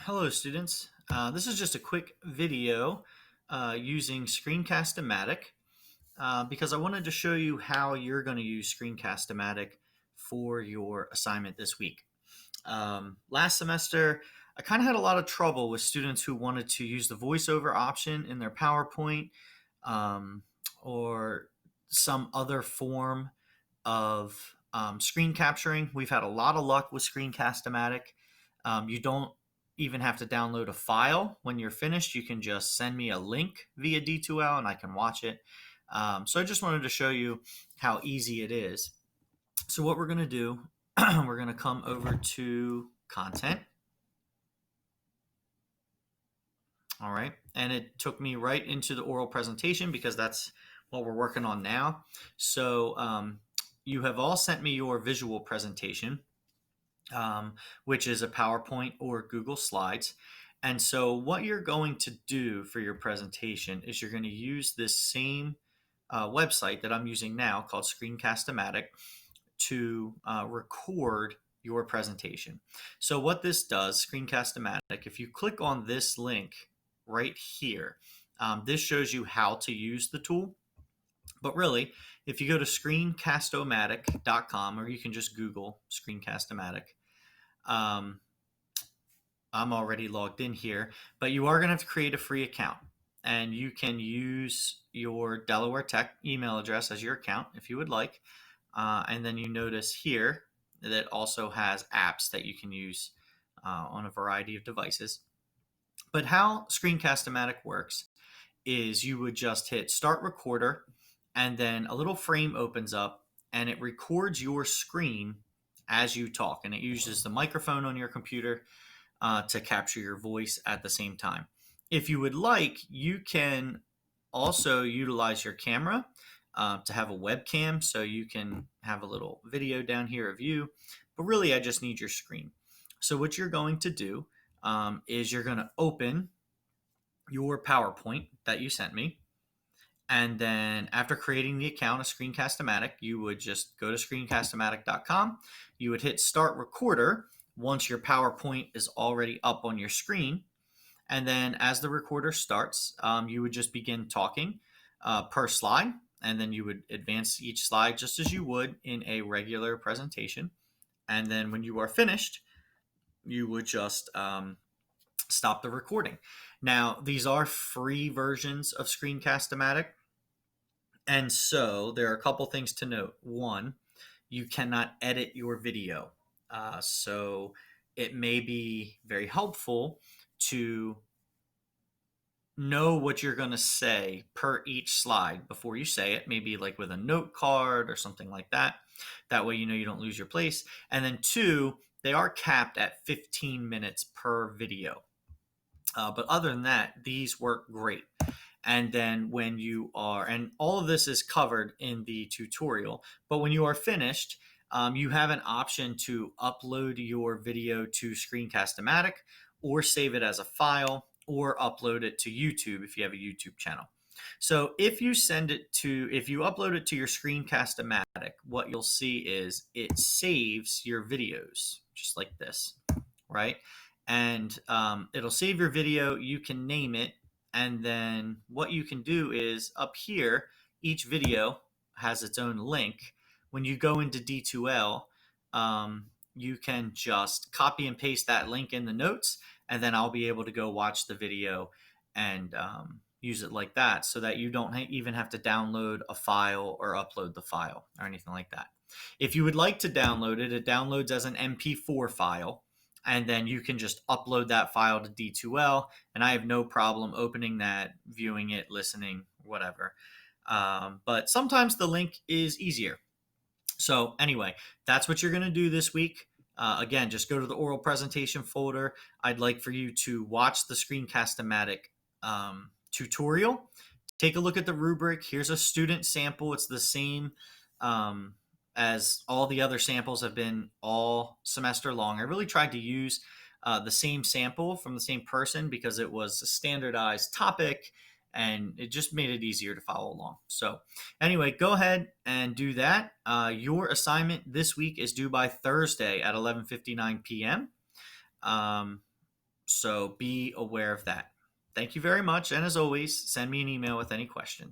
Hello students, this is just a quick video using Screencast-O-Matic because I wanted to show you how you're going to use Screencast-O-Matic for your assignment this week. Last semester I kind of had a lot of trouble with students who wanted to use the voiceover option in their PowerPoint or some other form of screen capturing. We've had a lot of luck with Screencast-O-Matic. You don't even have to download a file. When you're finished, you can just send me a link via D2L and I can watch it. So I just wanted to show you how easy it is. So what we're going to do, we're going to come over to content. All right, and it took me right into the oral presentation because that's what we're working on now. So you have all sent me your visual presentation, which is a PowerPoint or Google Slides. And so what you're going to do for your presentation is you're going to use this same website that I'm using now called Screencast-O-Matic to record your presentation. So what this does, Screencast-O-Matic, if you click on this link right here, this shows you how to use the tool. But really, if you go to screencastomatic.com, or you can just Google Screencast-O-Matic, I'm already logged in here, but you are going to have to create a free account. And you can use your Delaware Tech email address as your account if you would like. And then you notice here that it also has apps that you can use on a variety of devices. But how Screencast-O-Matic works is you would just hit Start Recorder, and then a little frame opens up and it records your screen as you talk, and it uses the microphone on your computer to capture your voice at the same time. If you would like, you can also utilize your camera to have a webcam, so you can have a little video down here of you, but really I just need your screen. So what you're going to do is you're going to open your PowerPoint that you sent me. And then after creating the account of Screencast-O-Matic, you would just go to screencastomatic.com. You would hit Start Recorder once your PowerPoint is already up on your screen. And then as the recorder starts, you would just begin talking per slide. And then you would advance each slide just as you would in a regular presentation. And then when you are finished, you would just stop the recording. Now, these are free versions of Screencast-O-Matic. And so there are a couple things to note. One, you cannot edit your video. So it may be very helpful to know what you're going to say per each slide before you say it, maybe like with a note card or something like that. That way you know you don't lose your place. And then two, they are capped at 15 minutes per video. But other than that, these work great. And then when you are, and all of this is covered in the tutorial, but when you are finished, you have an option to upload your video to Screencast-O-Matic, or save it as a file, or upload it to YouTube if you have a YouTube channel. So if you upload it to your Screencast-O-Matic, what you'll see is it saves your videos just like this, right? And it'll save your video. You can name it. And then what you can do is up here, each video has its own link. When you go into D2L, you can just copy and paste that link in the notes, and then I'll be able to go watch the video and use it like that, so that you don't even have to download a file or upload the file or anything like that. If you would like to download it, it downloads as an MP4 file. And then you can just upload that file to D2L, and I have no problem opening that, viewing it, listening, whatever. But sometimes the link is easier. So anyway, that's what you're going to do this week. Again, just go to the oral presentation folder. I'd like for you to watch the Screencast-O-Matic tutorial. Take a look at the rubric. Here's a student sample. It's the same as all the other samples have been all semester long. I really tried to use the same sample from the same person because it was a standardized topic and it just made it easier to follow along. So anyway, go ahead and do that. Your assignment this week is due by Thursday at 11:59 p.m. So be aware of that. Thank you very much. And as always, send me an email with any questions.